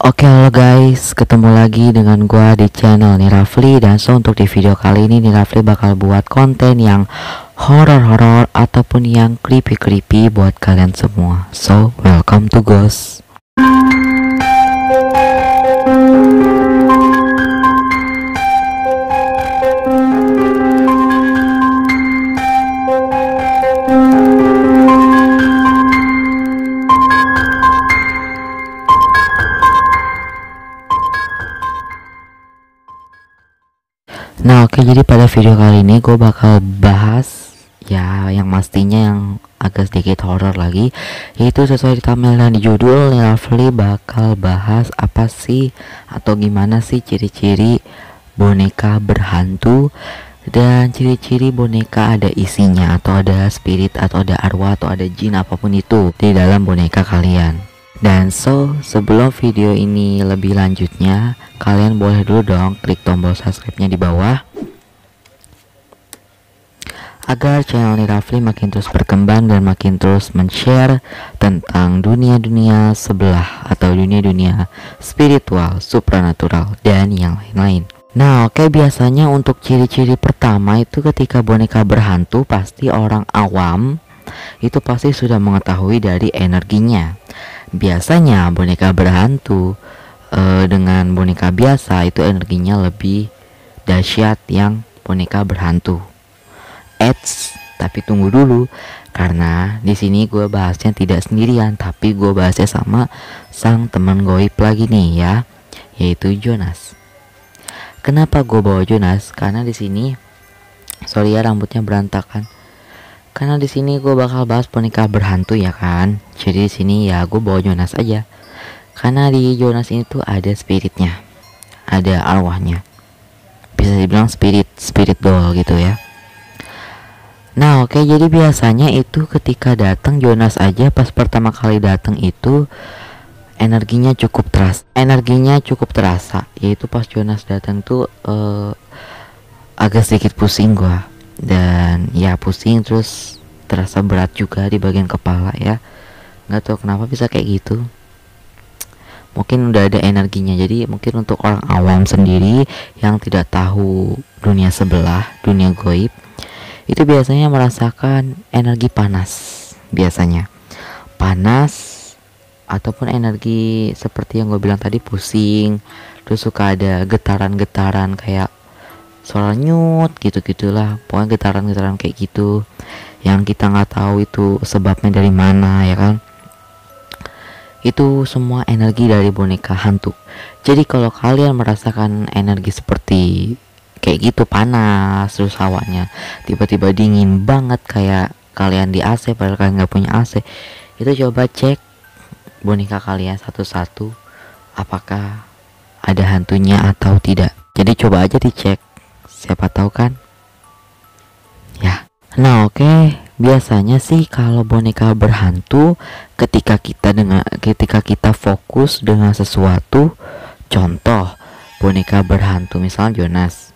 Oke, halo guys, ketemu lagi dengan gua di channel Nirafli. Dan untuk di video kali ini Nirafli bakal buat konten yang horor-horor ataupun yang creepy-creepy buat kalian semua. So, welcome to Ghost. Nah oke, jadi pada video kali ini gue bakal bahas ya yang pastinya yang agak sedikit horor lagi, yaitu sesuai di thumbnail dan di judul. Nirafli bakal bahas apa sih atau gimana sih ciri-ciri boneka berhantu dan ciri-ciri boneka ada isinya atau ada spirit atau ada arwah atau ada jin apapun itu di dalam boneka kalian. Dan sebelum video ini lebih lanjutnya, kalian boleh dulu dong klik tombol subscribe-nya di bawah agar channel Nirafli makin terus berkembang dan makin terus men-share tentang dunia-dunia sebelah atau dunia-dunia spiritual, supranatural, dan yang lain-lain. Nah oke, biasanya untuk ciri-ciri pertama itu ketika boneka berhantu, pasti orang awam itu pasti sudah mengetahui dari energinya. Biasanya boneka berhantu dengan boneka biasa itu energinya lebih dahsyat yang boneka berhantu. Tapi tunggu dulu, karena di sini gue bahasnya tidak sendirian, tapi gue bahasnya sama sang teman goib lagi nih ya, yaitu Jonas. Kenapa gue bawa Jonas? Karena di sini, sorry ya rambutnya berantakan. Karena di sini gue bakal bahas boneka berhantu ya kan. Jadi di sini ya gue bawa Jonas aja. Karena di Jonas ini tuh ada spiritnya, ada arwahnya. Bisa dibilang spirit doll gitu ya. Nah oke, jadi biasanya itu ketika datang Jonas aja pas pertama kali datang itu energinya cukup terasa. Yaitu pas Jonas datang tuh agak sedikit pusing gua. Dan ya pusing, terus terasa berat juga di bagian kepala ya. Nggak tahu kenapa bisa kayak gitu, mungkin udah ada energinya. Jadi mungkin untuk orang awam sendiri yang tidak tahu dunia sebelah, dunia goib, itu biasanya merasakan energi panas, biasanya panas ataupun energi seperti yang gue bilang tadi, pusing. Terus suka ada getaran-getaran kayak suara nyut gitu-gitulah, pokoknya getaran-getaran kayak gitu yang kita nggak tahu itu sebabnya dari mana ya kan. Itu semua energi dari boneka hantu. Jadi kalau kalian merasakan energi seperti kayak gitu, panas terus hawanya tiba-tiba dingin banget kayak kalian di AC padahal kalian nggak punya AC, itu coba cek boneka kalian satu-satu apakah ada hantunya atau tidak. Jadi coba aja dicek, siapa tahu kan ya. Nah oke, biasanya sih kalau boneka berhantu ketika kita fokus dengan sesuatu, contoh boneka berhantu misalnya Jonas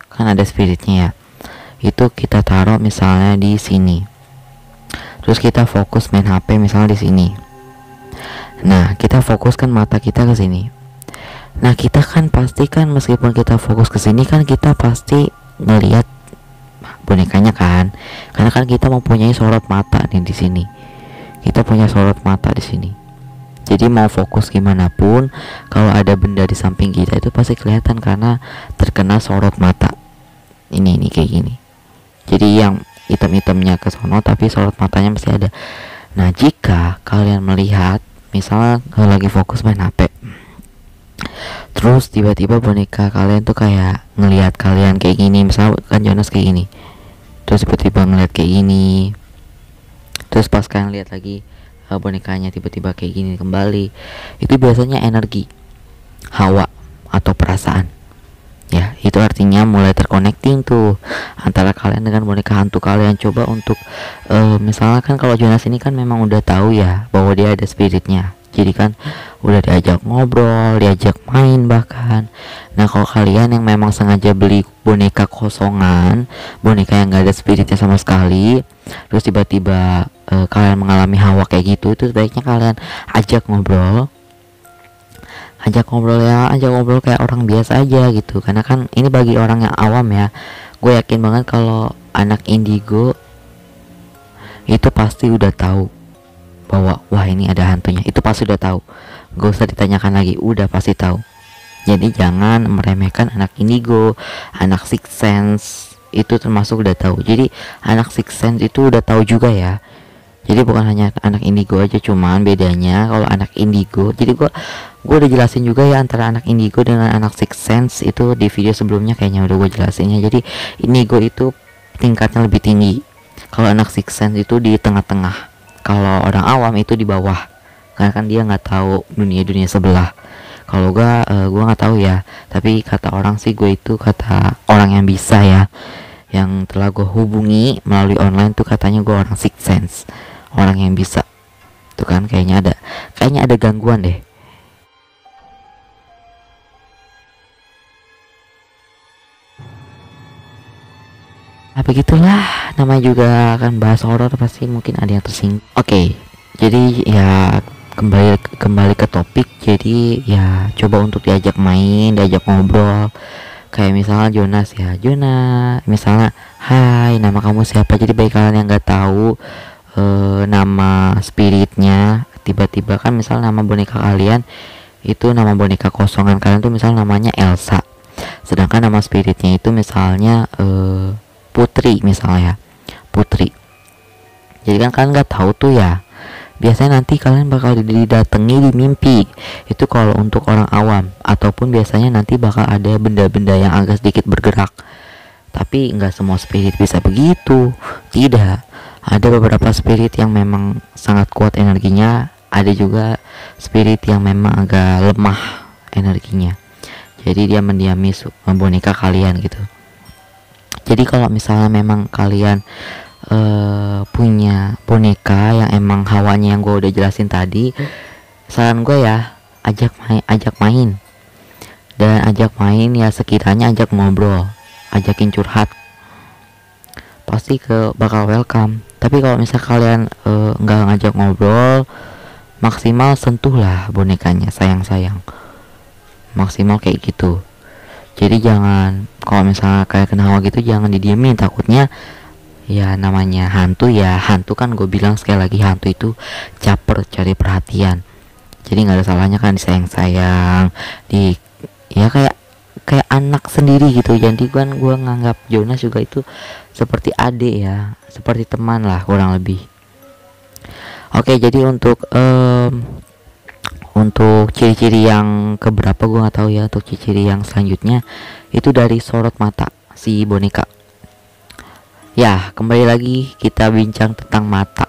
kan ada spiritnya ya, itu kita taruh misalnya di sini, terus kita fokus main HP misalnya di sini. Nah kita fokuskan mata kita ke sini. Nah kita kan pasti kan meskipun kita fokus ke sini kan kita pasti ngelihat bonekanya kan, karena kan kita mempunyai sorot mata nih di sini. Kita punya sorot mata di sini. Jadi mau fokus gimana pun, kalau ada benda di samping kita itu pasti kelihatan karena terkena sorot mata. Ini kayak gini. Jadi yang hitam-hitamnya ke sono tapi sorot matanya masih ada. Nah jika kalian melihat misalnya kalau lagi fokus main HP, terus tiba-tiba boneka kalian tuh kayak ngelihat kalian kayak gini, misalnya kan Jonas kayak gini, terus tiba-tiba ngeliat kayak gini, terus pas kalian lihat lagi bonekanya tiba-tiba kayak gini kembali, itu biasanya energi hawa atau perasaan ya. Itu artinya mulai terconnecting tuh antara kalian dengan boneka hantu kalian. Coba untuk misalnya kan kalau Jonas ini kan memang udah tahu ya bahwa dia ada spiritnya, jadi kan udah diajak ngobrol, diajak main bahkan. Nah kalau kalian yang memang sengaja beli boneka kosongan, boneka yang gak ada spiritnya sama sekali, terus tiba-tiba kalian mengalami hawa kayak gitu, itu sebaiknya kalian ajak ngobrol, ajak ngobrol kayak orang biasa aja gitu, karena kan ini bagi orang yang awam ya. Gue yakin banget kalau anak indigo itu pasti udah tahu bahwa wah ini ada hantunya, itu pasti udah tahu, gak usah ditanyakan lagi, udah pasti tahu. Jadi jangan meremehkan anak indigo, anak six sense itu termasuk udah tahu. Jadi anak six sense itu udah tahu juga ya. Jadi bukan hanya anak indigo aja, cuman bedanya kalau anak indigo, jadi gue udah jelasin juga ya antara anak indigo dengan anak six sense itu di video sebelumnya kayaknya udah gue jelasinnya. Jadi indigo itu tingkatnya lebih tinggi, kalau anak six sense itu di tengah-tengah, kalau orang awam itu di bawah, karena kan dia nggak tahu dunia sebelah. Kalau gue nggak tahu ya, tapi kata orang sih, gue itu kata orang yang bisa ya, yang telah gue hubungi melalui online tuh katanya gue orang six sense, orang yang bisa tuh kan. Kayaknya ada gangguan deh. Nah begitulah, namanya juga akan bahas horor, pasti mungkin ada yang tersinggung. Oke, jadi ya kembali ke topik. Jadi ya coba untuk diajak main, diajak ngobrol. Kayak misalnya Jonas ya, Jonas misalnya, hai nama kamu siapa. Jadi bagi kalian yang nggak tahu nama spiritnya, tiba-tiba kan misal nama boneka kalian itu nama boneka kosongan kalian tuh misal namanya Elsa, sedangkan nama spiritnya itu misalnya Putri misalnya, Putri. Jadi kan kalian nggak tahu tuh ya, biasanya nanti kalian bakal didatangi di mimpi. Itu kalau untuk orang awam, ataupun biasanya nanti bakal ada benda-benda yang agak sedikit bergerak. Tapi nggak semua spirit bisa begitu, tidak. Ada beberapa spirit yang memang sangat kuat energinya, ada juga spirit yang memang agak lemah energinya. Jadi dia mendiami boneka kalian gitu. Jadi kalau misalnya memang kalian punya boneka yang emang hawanya yang gue udah jelasin tadi, saran gue ya ajak main dan ajak main ya, sekiranya ajak ngobrol, ajakin curhat, pasti bakal welcome. Tapi kalau misal kalian nggak ngajak ngobrol, maksimal sentuhlah bonekanya, sayang maksimal kayak gitu. Jadi jangan, kalau misalnya kayak kena hawa gitu jangan didiemin, takutnya ya namanya hantu ya, hantu kan gue bilang sekali lagi, hantu itu caper, cari perhatian. Jadi nggak ada salahnya kan disayang-sayang, ya kayak anak sendiri gitu. Jadi kan gue nganggap Jonas juga itu seperti adik ya, seperti teman lah kurang lebih. Oke, jadi untuk ciri-ciri yang keberapa gue nggak tahu ya. Untuk ciri-ciri yang selanjutnya itu dari sorot mata si boneka. Ya, kembali lagi kita bincang tentang mata.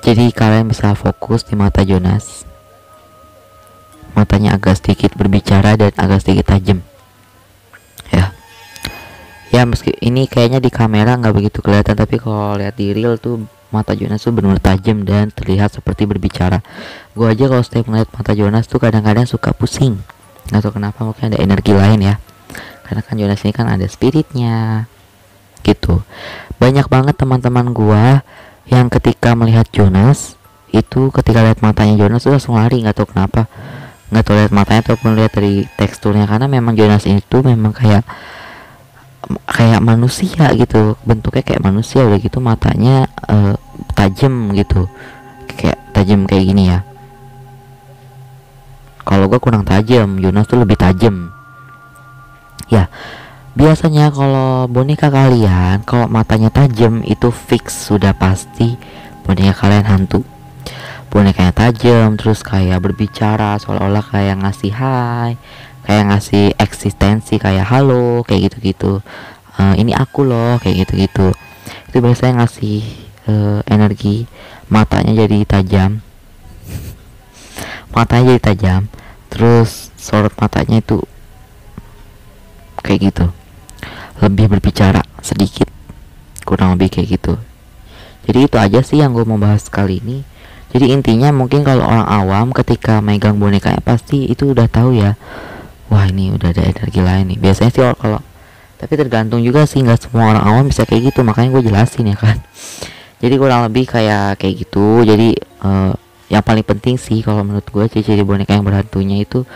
Jadi kalian bisa fokus di mata Jonas. Matanya agak sedikit berbicara dan agak sedikit tajam. Ya meski ini kayaknya di kamera nggak begitu kelihatan, tapi kalau lihat di real tuh mata Jonas tuh benar tajam dan terlihat seperti berbicara. Gue aja kalau setiap ngeliat mata Jonas tuh kadang-kadang suka pusing, nggak tahu kenapa, mungkin ada energi lain ya, karena kan Jonas ini kan ada spiritnya gitu. Banyak banget teman-teman gua yang ketika melihat Jonas itu, ketika lihat matanya Jonas tuh langsung lari, nggak tahu kenapa, nggak tahu lihat matanya ataupun lihat dari teksturnya, karena memang Jonas itu memang kayak manusia gitu, bentuknya kayak manusia, udah gitu matanya tajam gitu, kayak tajam kayak gini ya. Kalau gua kurang tajam, Jonas tuh lebih tajam ya. Biasanya kalau boneka kalian kalau matanya tajam itu fix, sudah pasti boneka kalian hantu. Bonekanya tajam terus kayak berbicara seolah-olah kayak ngasih hai, kayak ngasih eksistensi, kayak halo, kayak gitu-gitu, ini aku loh, kayak gitu-gitu. Itu biasanya ngasih energi. Matanya jadi tajam matanya jadi tajam, terus sorot matanya itu kayak gitu, lebih berbicara sedikit, kurang lebih kayak gitu. Jadi itu aja sih yang gue mau bahas kali ini. Jadi intinya mungkin kalau orang awam ketika megang bonekanya pasti itu udah tahu ya, wah ini udah ada energi lain nih. Biasanya sih kalau, tapi tergantung juga sih, nggak semua orang awam bisa kayak gitu, makanya gue jelasin ya kan. Jadi kurang lebih kayak gitu. Jadi yang paling penting sih kalau menurut gue, ciri-ciri boneka yang berhantunya itu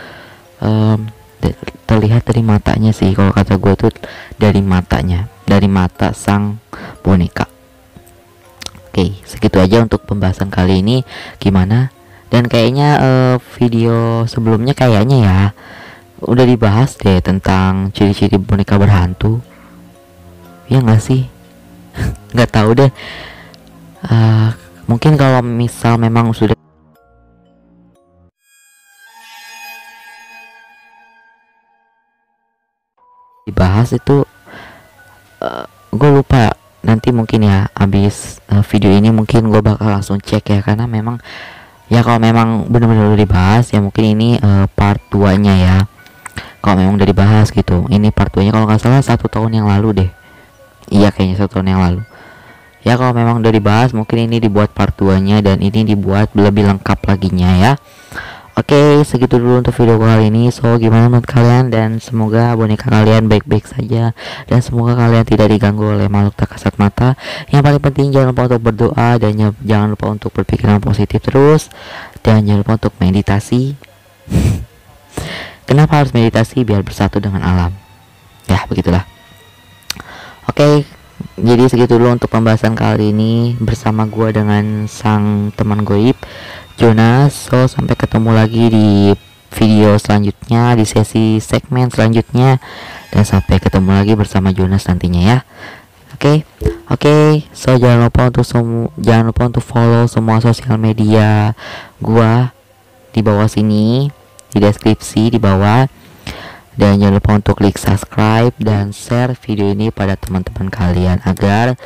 terlihat dari matanya sih. Kalau kata gue tuh dari matanya, dari mata sang boneka. Oke, segitu aja untuk pembahasan kali ini. Gimana? Dan kayaknya video sebelumnya kayaknya ya udah dibahas deh tentang ciri-ciri boneka berhantu. Ya nggak sih? Nggak tahu deh. Mungkin kalau misal memang sudah dibahas itu, gue lupa. Nanti mungkin ya habis video ini mungkin gue bakal langsung cek ya, karena memang ya kalau memang benar-benar udah dibahas ya mungkin ini part 2 nya ya. Kalau memang udah dibahas gitu, ini part 2 nya kalau nggak salah 1 tahun yang lalu deh. Iya kayaknya 1 tahun yang lalu ya. Kalau memang udah dibahas mungkin ini dibuat part 2 nya, dan ini dibuat lebih lengkap laginya ya. Oke, segitu dulu untuk video kali ini. So, gimana menurut kalian? Dan semoga boneka kalian baik-baik saja, dan semoga kalian tidak diganggu oleh makhluk tak kasat mata. Yang paling penting jangan lupa untuk berdoa, dan jangan lupa untuk berpikiran positif terus, dan jangan lupa untuk meditasi. Kenapa harus meditasi? Biar bersatu dengan alam. Ya, begitulah. Oke, jadi segitu dulu untuk pembahasan kali ini bersama gua dengan sang teman goib Jonas. So, sampai ketemu lagi di video selanjutnya, di sesi segmen selanjutnya, dan sampai ketemu lagi bersama Jonas nantinya ya. Oke. So, jangan lupa untuk follow semua sosial media gua di bawah sini, di deskripsi di bawah. Dan jangan lupa untuk klik subscribe dan share video ini pada teman-teman kalian, agar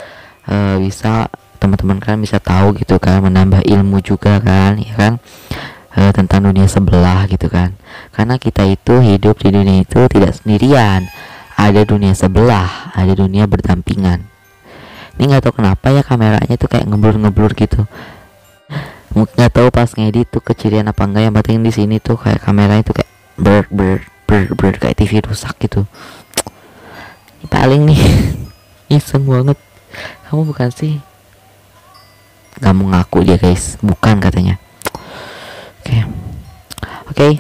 bisa teman-teman kalian bisa tahu gitu kan, menambah ilmu juga kan, ya kan, tentang dunia sebelah gitu kan. Karena kita itu hidup di dunia itu tidak sendirian, ada dunia sebelah, ada dunia berdampingan. Ini nggak tahu kenapa ya kameranya tuh kayak ngeblur gitu. Mungkin nggak tahu pas ngedit tuh kecirian apa enggak, yang penting di sini tuh kayak kameranya tuh kayak ber kayak TV rusak gitu. Ini paling nih iseng banget. Kamu bukan sih? Gak mau ngaku dia guys, bukan katanya. Oke.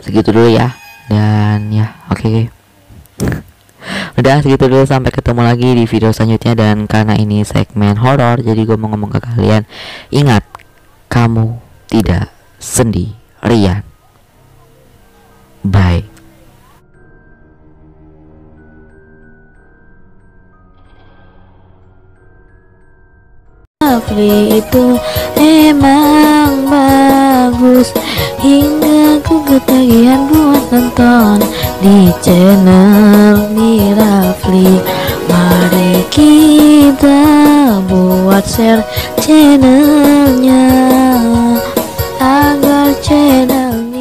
Segitu dulu ya. Dan ya oke. Udah segitu dulu, sampai ketemu lagi di video selanjutnya. Dan karena ini segmen horor, jadi gue mau ngomong ke kalian, ingat, kamu tidak sendirian. Bye. Rafli itu emang bagus, hingga ku ketagihan buat nonton di channel di Rafli. Mari kita buat share channelnya, agar channelnya